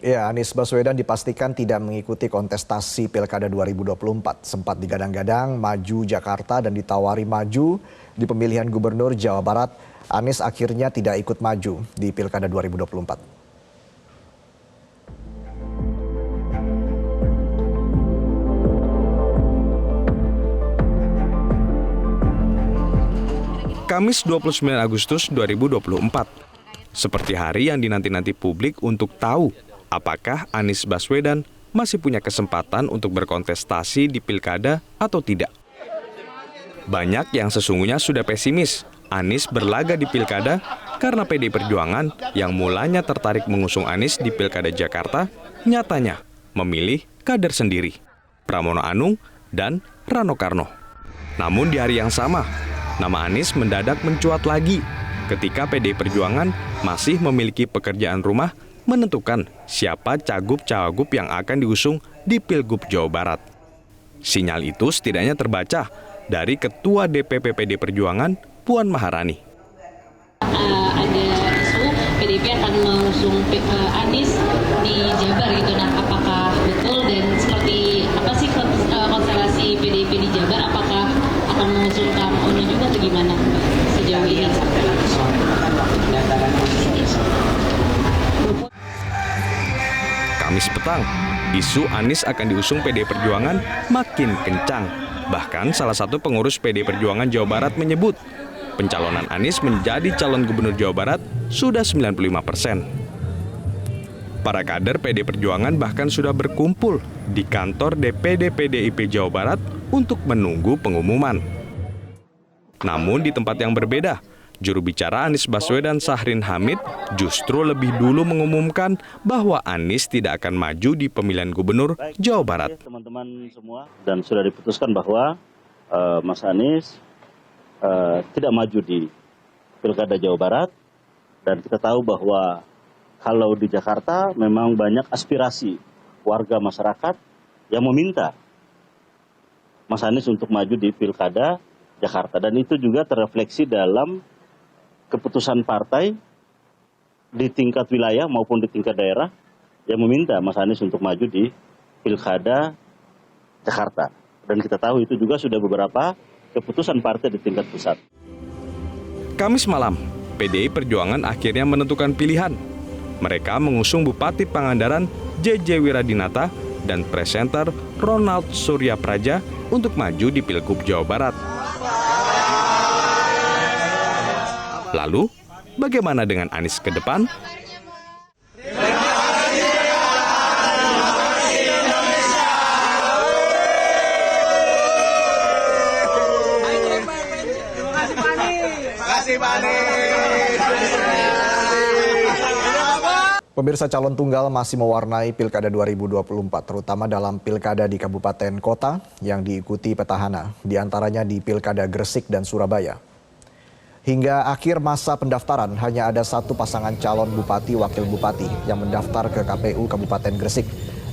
Ya, Anies Baswedan dipastikan tidak mengikuti kontestasi Pilkada 2024. Sempat digadang-gadang maju Jakarta dan ditawari maju di pemilihan gubernur Jawa Barat. Anies akhirnya tidak ikut maju di Pilkada 2024. Kamis 29 Agustus 2024. Seperti hari yang dinanti-nanti publik untuk tahu apakah Anies Baswedan masih punya kesempatan untuk berkontestasi di Pilkada atau tidak. Banyak yang sesungguhnya sudah pesimis Anies berlaga di Pilkada karena PDI Perjuangan yang mulanya tertarik mengusung Anies di Pilkada Jakarta nyatanya memilih kader sendiri, Pramono Anung dan Rano Karno. Namun di hari yang sama, nama Anies mendadak mencuat lagi ketika PDI Perjuangan masih memiliki pekerjaan rumah menentukan siapa cagup-cawagup yang akan diusung di Pilgub Jawa Barat. Sinyal itu setidaknya terbaca dari Ketua DPP PDI Perjuangan, Puan Maharani. Ada isu PDIP akan mengusung Anies di Jabar gitu. Nah, apakah betul dan seperti apa sih konstelasi PDIP di Jabar? Apakah akan mengusung Kang Ono juga atau gimana sejauh ini? Kamis petang, isu Anies akan diusung PDI Perjuangan makin kencang. Bahkan salah satu pengurus PDI Perjuangan Jawa Barat menyebut pencalonan Anies menjadi calon gubernur Jawa Barat sudah 95%. Para kader PDI Perjuangan bahkan sudah berkumpul di kantor DPD PDIP Jawa Barat untuk menunggu pengumuman. Namun di tempat yang berbeda, juru bicara Anies Baswedan Syahrin Hamid justru lebih dulu mengumumkan bahwa Anies tidak akan maju di pemilihan gubernur Jawa Barat. Teman-teman semua, dan sudah diputuskan bahwa Mas Anies tidak maju di Pilkada Jawa Barat, dan kita tahu bahwa kalau di Jakarta memang banyak aspirasi warga masyarakat yang meminta Mas Anies untuk maju di Pilkada Jakarta, dan itu juga terrefleksi dalam keputusan partai di tingkat wilayah maupun di tingkat daerah yang meminta Mas Anies untuk maju di Pilkada Jakarta. Dan kita tahu itu juga sudah beberapa keputusan partai di tingkat pusat. Kamis malam, PDI Perjuangan akhirnya menentukan pilihan. Mereka mengusung Bupati Pangandaran JJ Wiradinata dan presenter Ronald Suryapraja untuk maju di Pilgub Jawa Barat. Lalu, bagaimana dengan Anies ke depan? Pemirsa, calon tunggal masih mewarnai Pilkada 2024, terutama dalam pilkada di kabupaten kota yang diikuti petahana, diantaranya di Pilkada Gresik dan Surabaya. Hingga akhir masa pendaftaran, hanya ada satu pasangan calon bupati wakil bupati yang mendaftar ke KPU Kabupaten Gresik.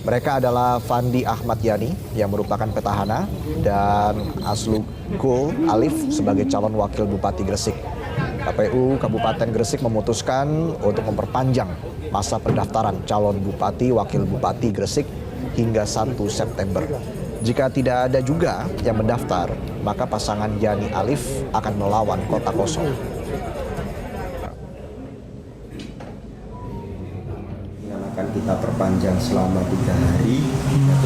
Mereka adalah Fandi Ahmad Yani yang merupakan petahana dan Aslugul Alif sebagai calon wakil bupati Gresik. KPU Kabupaten Gresik memutuskan untuk memperpanjang masa pendaftaran calon bupati wakil bupati Gresik hingga 1 September. Jika tidak ada juga yang mendaftar, maka pasangan Yani Alif akan melawan kota kosong. Yang akan kita perpanjang selama 3 hari,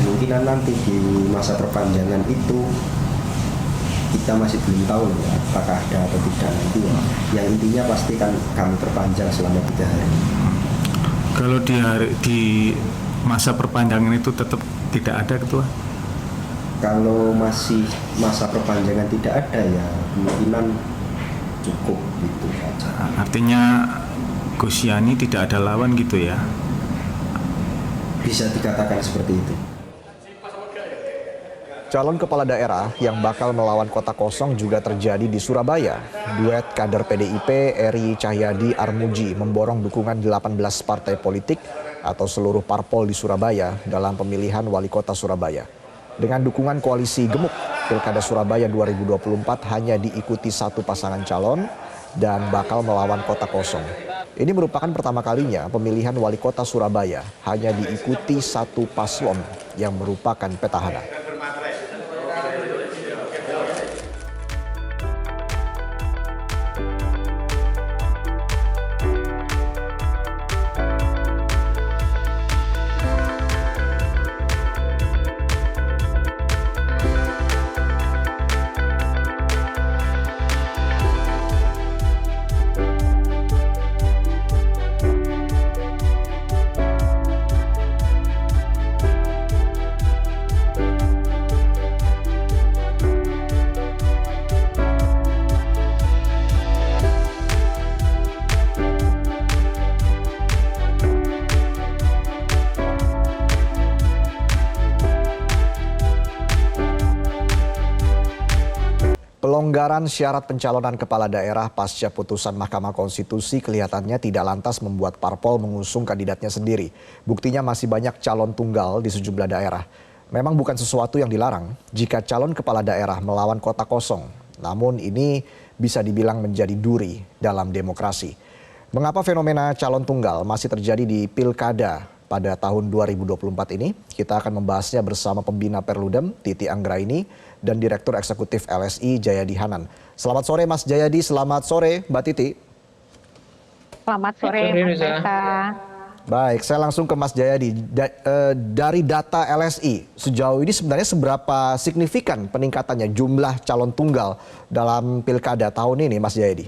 kemungkinan nanti di masa perpanjangan itu kita masih belum tahu ya, apakah ada atau tidak nanti ya. Yang intinya pasti kan kami perpanjang selama 3 hari. Kalau di masa perpanjangan itu tetap tidak ada, Ketua? Kalau masih masa perpanjangan tidak ada ya kemungkinan cukup gitu saja. Artinya Gus Yani tidak ada lawan gitu ya? Bisa dikatakan seperti itu. Calon kepala daerah yang bakal melawan kota kosong juga terjadi di Surabaya. Duet kader PDIP Eri Cahyadi Armuji memborong dukungan 18 partai politik atau seluruh parpol di Surabaya dalam pemilihan wali kota Surabaya. Dengan dukungan koalisi gemuk, Pilkada Surabaya 2024 hanya diikuti satu pasangan calon, dan bakal melawan kota kosong. Ini merupakan pertama kalinya pemilihan wali kota Surabaya hanya diikuti satu paslon yang merupakan petahana. Pelonggaran syarat pencalonan kepala daerah pasca putusan Mahkamah Konstitusi kelihatannya tidak lantas membuat parpol mengusung kandidatnya sendiri. Buktinya masih banyak calon tunggal di sejumlah daerah. Memang bukan sesuatu yang dilarang jika calon kepala daerah melawan kota kosong. Namun ini bisa dibilang menjadi duri dalam demokrasi. Mengapa fenomena calon tunggal masih terjadi di Pilkada pada tahun 2024 ini? Kita akan membahasnya bersama pembina Perludem Titi Anggraini dan Direktur Eksekutif LSI Jayadi Hanan. Selamat sore Mas Jayadi, selamat sore Mbak Titi. Selamat sore Mas Reza. Baik, saya langsung ke Mas Jayadi. Dari data LSI, sejauh ini sebenarnya seberapa signifikan peningkatannya jumlah calon tunggal dalam Pilkada tahun ini Mas Jayadi?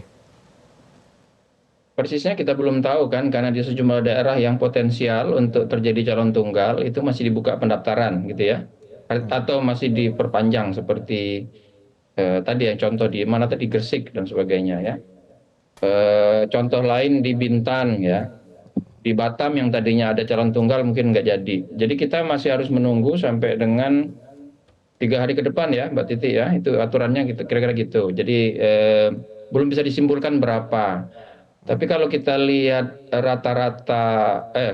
Persisnya kita belum tahu kan, karena di sejumlah daerah yang potensial untuk terjadi calon tunggal itu masih dibuka pendaftaran gitu ya, atau masih diperpanjang seperti tadi yang contoh di mana tadi Gresik dan sebagainya ya. Contoh lain di Bintan ya, di Batam yang tadinya ada calon tunggal mungkin nggak jadi. Jadi kita masih harus menunggu sampai dengan 3 hari ke depan ya Mbak Titi ya, itu aturannya gitu, kira-kira gitu. Jadi belum bisa disimpulkan berapa. Tapi kalau kita lihat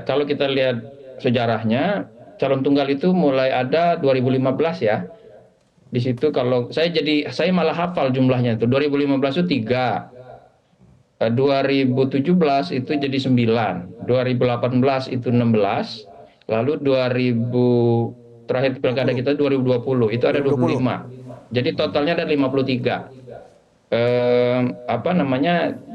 kalau kita lihat sejarahnya, calon tunggal itu mulai ada 2015 ya. Di situ kalau saya malah hafal jumlahnya itu. 2015 itu 3. 2017 itu jadi 9. 2018 itu 16. Lalu terakhir pilkada kita 2020 itu ada 25. Jadi totalnya ada 53.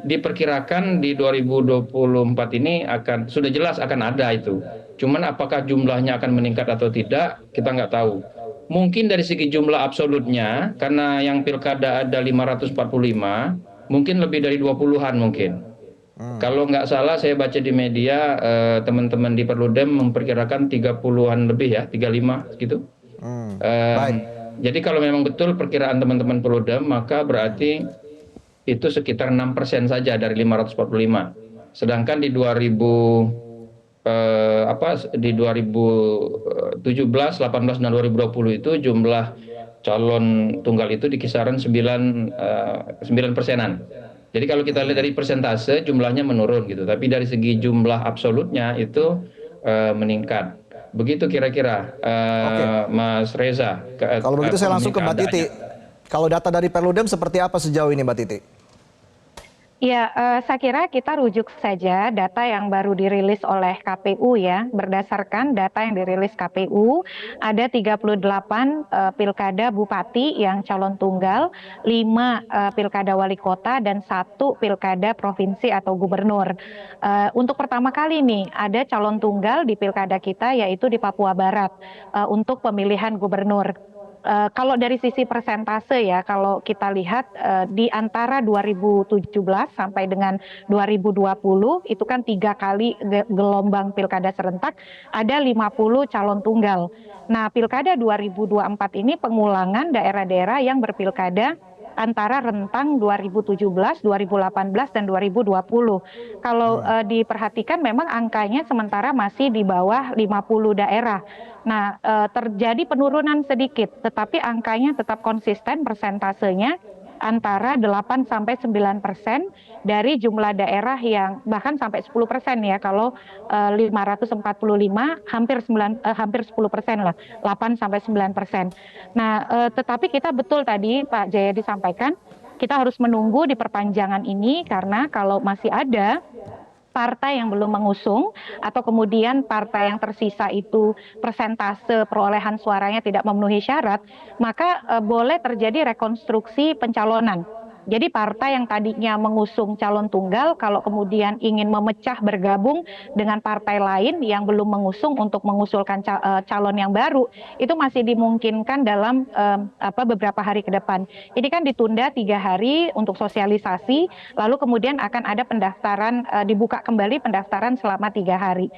Diperkirakan di 2024 ini sudah jelas akan ada itu. Cuman apakah jumlahnya akan meningkat atau tidak, kita nggak tahu. Mungkin dari segi jumlah absolutnya, karena yang pilkada ada 545, mungkin lebih dari 20-an mungkin. Kalau nggak salah saya baca di media, teman-teman di Perludem memperkirakan 30-an lebih ya, 35 gitu. Baik. Jadi kalau memang betul perkiraan teman-teman Perludem, maka berarti itu sekitar 6% saja dari 545. Sedangkan di 2017, 18, dan 2020 itu jumlah calon tunggal itu di kisaran 9%-an. Jadi kalau kita lihat dari persentase jumlahnya menurun gitu, tapi dari segi jumlah absolutnya itu meningkat. Begitu kira-kira Mas Reza. Kalau begitu saya langsung ke Mbak Titi. Kalau data dari Perludem seperti apa sejauh ini Mbak Titi? Ya, saya kira kita rujuk saja data yang baru dirilis oleh KPU ya. Berdasarkan data yang dirilis KPU, ada 38 pilkada bupati yang calon tunggal, 5 pilkada wali kota, dan 1 pilkada provinsi atau gubernur. Untuk pertama kali nih, ada calon tunggal di pilkada kita, yaitu di Papua Barat, untuk pemilihan gubernur. Kalau dari sisi persentase ya, kalau kita lihat di antara 2017 sampai dengan 2020 itu kan 3 kali gelombang pilkada serentak, ada 50 calon tunggal. Nah, pilkada 2024 ini pengulangan daerah-daerah yang berpilkada antara rentang 2017, 2018, dan 2020. Kalau diperhatikan memang angkanya sementara masih di bawah 50 daerah. Nah, terjadi penurunan sedikit, tetapi angkanya tetap konsisten persentasenya antara 8-9% dari jumlah daerah yang bahkan sampai 10% ya. Kalau 545 hampir 10% lah, 8-9%. Nah, tetapi kita betul tadi Pak Jayadi sampaikan, kita harus menunggu di perpanjangan ini karena kalau masih ada partai yang belum mengusung atau kemudian partai yang tersisa itu persentase perolehan suaranya tidak memenuhi syarat, maka boleh terjadi rekonstruksi pencalonan. Jadi partai yang tadinya mengusung calon tunggal kalau kemudian ingin memecah bergabung dengan partai lain yang belum mengusung untuk mengusulkan calon yang baru, itu masih dimungkinkan dalam beberapa hari ke depan. Ini kan ditunda 3 hari untuk sosialisasi, lalu kemudian akan ada pendaftaran, dibuka kembali pendaftaran selama 3 hari.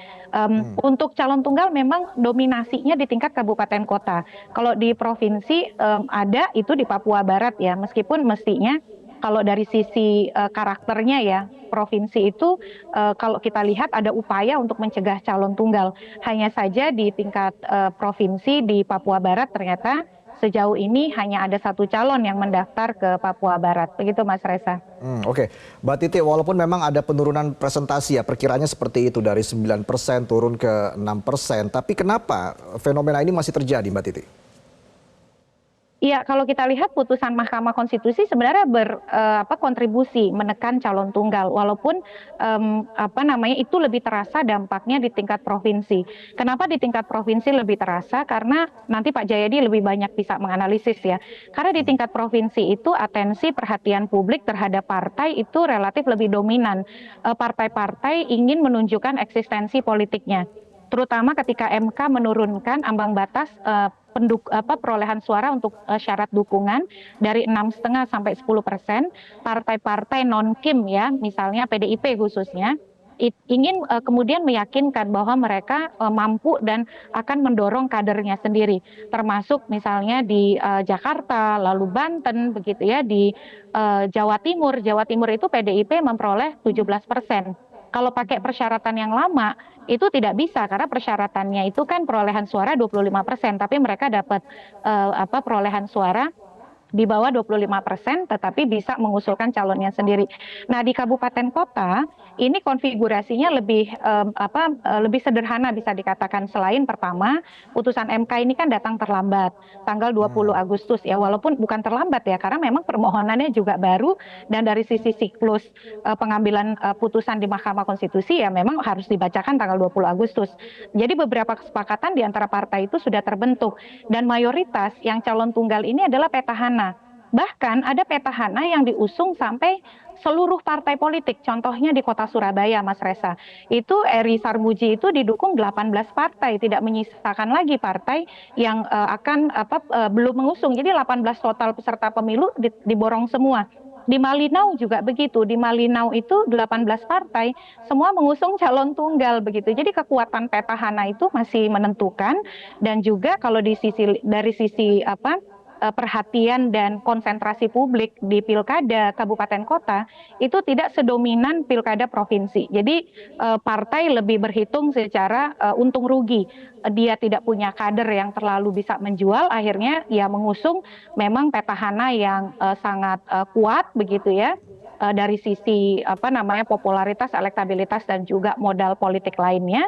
Untuk calon tunggal memang dominasinya di tingkat kabupaten kota. Kalau di provinsi ada itu di Papua Barat ya, meskipun mestinya kalau dari sisi karakternya ya, provinsi itu kalau kita lihat ada upaya untuk mencegah calon tunggal. Hanya saja di tingkat provinsi di Papua Barat ternyata sejauh ini hanya ada 1 calon yang mendaftar ke Papua Barat. Begitu Mas Reza. Oke, Mbak Titi, walaupun memang ada penurunan presentasi ya, perkiranya seperti itu dari 9% turun ke 6%, tapi kenapa fenomena ini masih terjadi Mbak Titi? Iya, kalau kita lihat putusan Mahkamah Konstitusi sebenarnya berkontribusi menekan calon tunggal, walaupun itu lebih terasa dampaknya di tingkat provinsi. Kenapa di tingkat provinsi lebih terasa? Karena nanti Pak Jayadi lebih banyak bisa menganalisis ya. Karena di tingkat provinsi itu atensi perhatian publik terhadap partai itu relatif lebih dominan. Partai-partai ingin menunjukkan eksistensi politiknya, terutama ketika MK menurunkan ambang batas perolehan suara untuk syarat dukungan dari 6,5 sampai 10%, partai-partai non-KIM ya, misalnya PDIP khususnya, ingin kemudian meyakinkan bahwa mereka mampu dan akan mendorong kadernya sendiri, termasuk misalnya di Jakarta, lalu Banten, begitu ya, di Jawa Timur. Jawa Timur itu PDIP memperoleh 17%. Kalau pakai persyaratan yang lama itu tidak bisa karena persyaratannya itu kan perolehan suara 25%, tapi mereka dapat perolehan suara di bawah 25%, tetapi bisa mengusulkan calonnya sendiri. Nah, di kabupaten kota ini konfigurasinya lebih sederhana bisa dikatakan. Selain pertama, putusan MK ini kan datang terlambat, tanggal 20 Agustus ya, walaupun bukan terlambat ya, karena memang permohonannya juga baru dan dari sisi siklus pengambilan putusan di Mahkamah Konstitusi ya memang harus dibacakan tanggal 20 Agustus. Jadi beberapa kesepakatan di antara partai itu sudah terbentuk dan mayoritas yang calon tunggal ini adalah petahana. Bahkan ada petahana yang diusung sampai seluruh partai politik. Contohnya di kota Surabaya, Mas Reza. Itu Eri Sarmuji itu didukung 18 partai, tidak menyisakan lagi partai yang belum mengusung. Jadi 18 total peserta pemilu diborong semua. Di Malinau juga begitu. Di Malinau itu 18 partai semua mengusung calon tunggal begitu. Jadi kekuatan petahana itu masih menentukan dan juga kalau dari sisi perhatian dan konsentrasi publik di pilkada kabupaten kota itu tidak sedominan pilkada provinsi. Jadi partai lebih berhitung secara untung rugi. Dia tidak punya kader yang terlalu bisa menjual, akhirnya ya mengusung memang petahana yang sangat kuat begitu ya. Dari sisi popularitas, elektabilitas dan juga modal politik lainnya,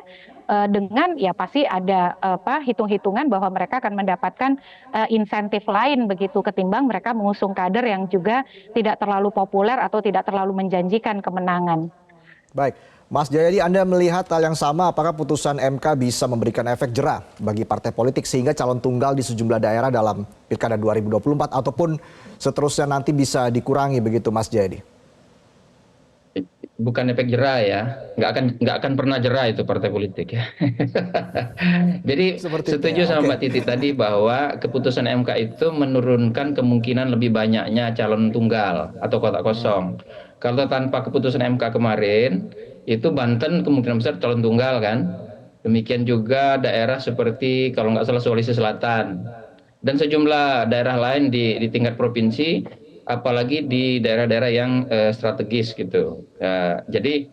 dengan ya pasti ada hitung-hitungan bahwa mereka akan mendapatkan insentif lain begitu ketimbang mereka mengusung kader yang juga tidak terlalu populer atau tidak terlalu menjanjikan kemenangan. Baik, Mas Jayadi, Anda melihat hal yang sama, apakah putusan MK bisa memberikan efek jera bagi partai politik sehingga calon tunggal di sejumlah daerah dalam Pilkada 2024 ataupun seterusnya nanti bisa dikurangi begitu Mas Jayadi? Bukan efek jera ya, nggak akan pernah jera itu partai politik ya. Jadi setuju sama Mbak Titi tadi bahwa keputusan MK itu menurunkan kemungkinan lebih banyaknya calon tunggal atau kotak kosong. Kalau tanpa keputusan MK kemarin, itu Banten kemungkinan besar calon tunggal kan. Demikian juga daerah seperti kalau nggak salah Sulawesi Selatan dan sejumlah daerah lain di tingkat provinsi. Apalagi di daerah-daerah yang strategis gitu. Jadi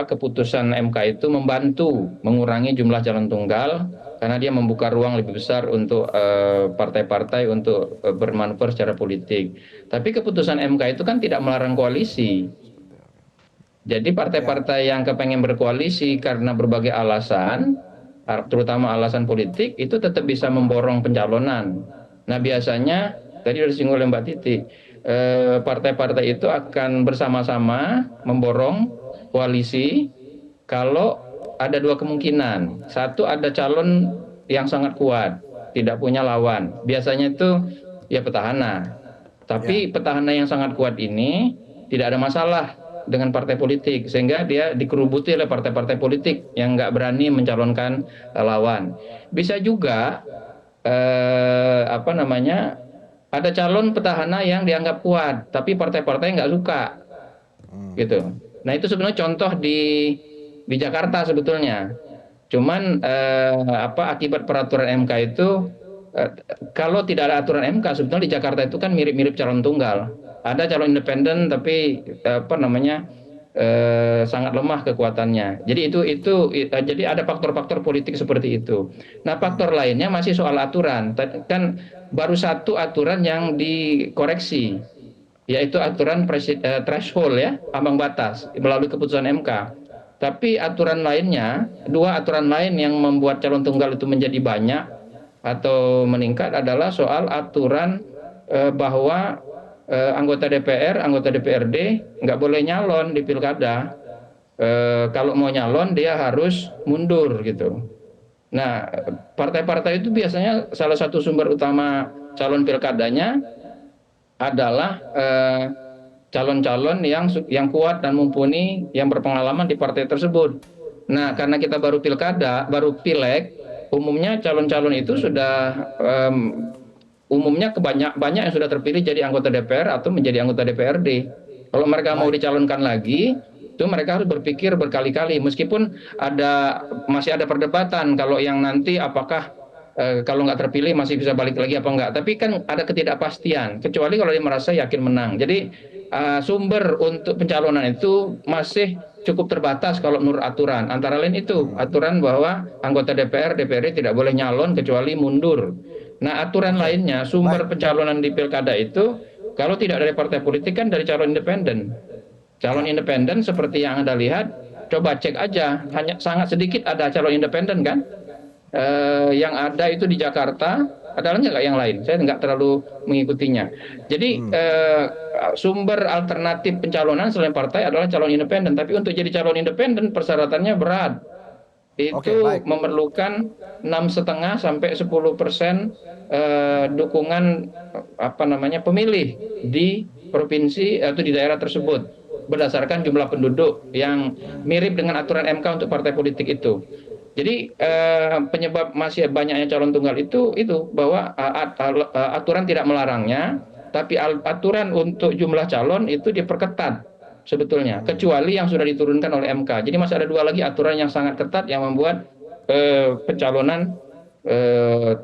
keputusan MK itu membantu mengurangi jumlah calon tunggal karena dia membuka ruang lebih besar untuk partai-partai untuk bermanuver secara politik. Tapi keputusan MK itu kan tidak melarang koalisi. Jadi partai-partai yang kepengen berkoalisi karena berbagai alasan, terutama alasan politik, itu tetap bisa memborong pencalonan. Nah biasanya tadi sudah disinggung oleh Mbak Titi, partai-partai itu akan bersama-sama memborong koalisi kalau ada dua kemungkinan. Satu, ada calon yang sangat kuat, tidak punya lawan. Biasanya itu ya petahana. Tapi petahana yang sangat kuat ini tidak ada masalah dengan partai politik, sehingga dia dikerubuti oleh partai-partai politik yang nggak berani mencalonkan lawan. Bisa juga ada calon petahana yang dianggap kuat, tapi partai-partai nggak suka, gitu. Nah itu sebenarnya contoh di Jakarta sebetulnya. Cuman akibat peraturan MK itu, kalau tidak ada aturan MK, sebetulnya di Jakarta itu kan mirip-mirip calon tunggal. Ada calon independen tapi sangat lemah kekuatannya. Jadi jadi ada faktor-faktor politik seperti itu. Nah, faktor lainnya masih soal aturan. Kan baru satu aturan yang dikoreksi, yaitu aturan threshold ya, ambang batas melalui keputusan MK. Tapi aturan lainnya, dua aturan lain yang membuat calon tunggal itu menjadi banyak atau meningkat adalah soal aturan bahwa anggota DPR, anggota DPRD nggak boleh nyalon di pilkada. Kalau mau nyalon dia harus mundur gitu. Nah, partai-partai itu biasanya salah satu sumber utama calon pilkadanya adalah calon-calon yang kuat dan mumpuni, yang berpengalaman di partai tersebut. Nah, karena kita baru pilkada, baru pileg, umumnya calon-calon itu sudah umumnya banyak yang sudah terpilih jadi anggota DPR atau menjadi anggota DPRD. Kalau mereka mau dicalonkan lagi, itu mereka harus berpikir berkali-kali. Meskipun masih ada perdebatan kalau yang nanti apakah kalau nggak terpilih masih bisa balik lagi apa enggak. Tapi kan ada ketidakpastian, kecuali kalau dia merasa yakin menang. Jadi sumber untuk pencalonan itu masih cukup terbatas kalau menurut aturan. Antara lain itu aturan bahwa anggota DPR, DPRD tidak boleh nyalon kecuali mundur. Nah, aturan lainnya sumber pencalonan di pilkada itu kalau tidak dari partai politik kan dari calon independen. Calon independen seperti yang Anda lihat, coba cek aja, hanya sangat sedikit ada calon independen kan? Yang ada itu di Jakarta, ada nggak yang lain? Saya nggak terlalu mengikutinya. Jadi sumber alternatif pencalonan selain partai adalah calon independen. Tapi untuk jadi calon independen persyaratannya berat. Itu memerlukan 6,5 sampai 10% dukungan pemilih di provinsi atau di daerah tersebut berdasarkan jumlah penduduk yang mirip dengan aturan MK untuk partai politik itu. Jadi penyebab masih banyaknya calon tunggal itu bahwa aturan tidak melarangnya, tapi aturan untuk jumlah calon itu diperketat sebetulnya, kecuali yang sudah diturunkan oleh MK. Jadi masih ada dua lagi aturan yang sangat ketat yang membuat pencalonan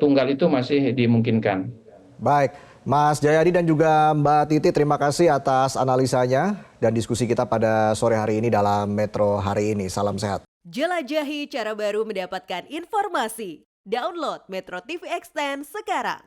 tunggal itu masih dimungkinkan. Baik, Mas Jayadi dan juga Mbak Titi, terima kasih atas analisanya dan diskusi kita pada sore hari ini dalam Metro hari ini. Salam sehat. Jelajahi cara baru mendapatkan informasi. Download Metro TV Extend sekarang.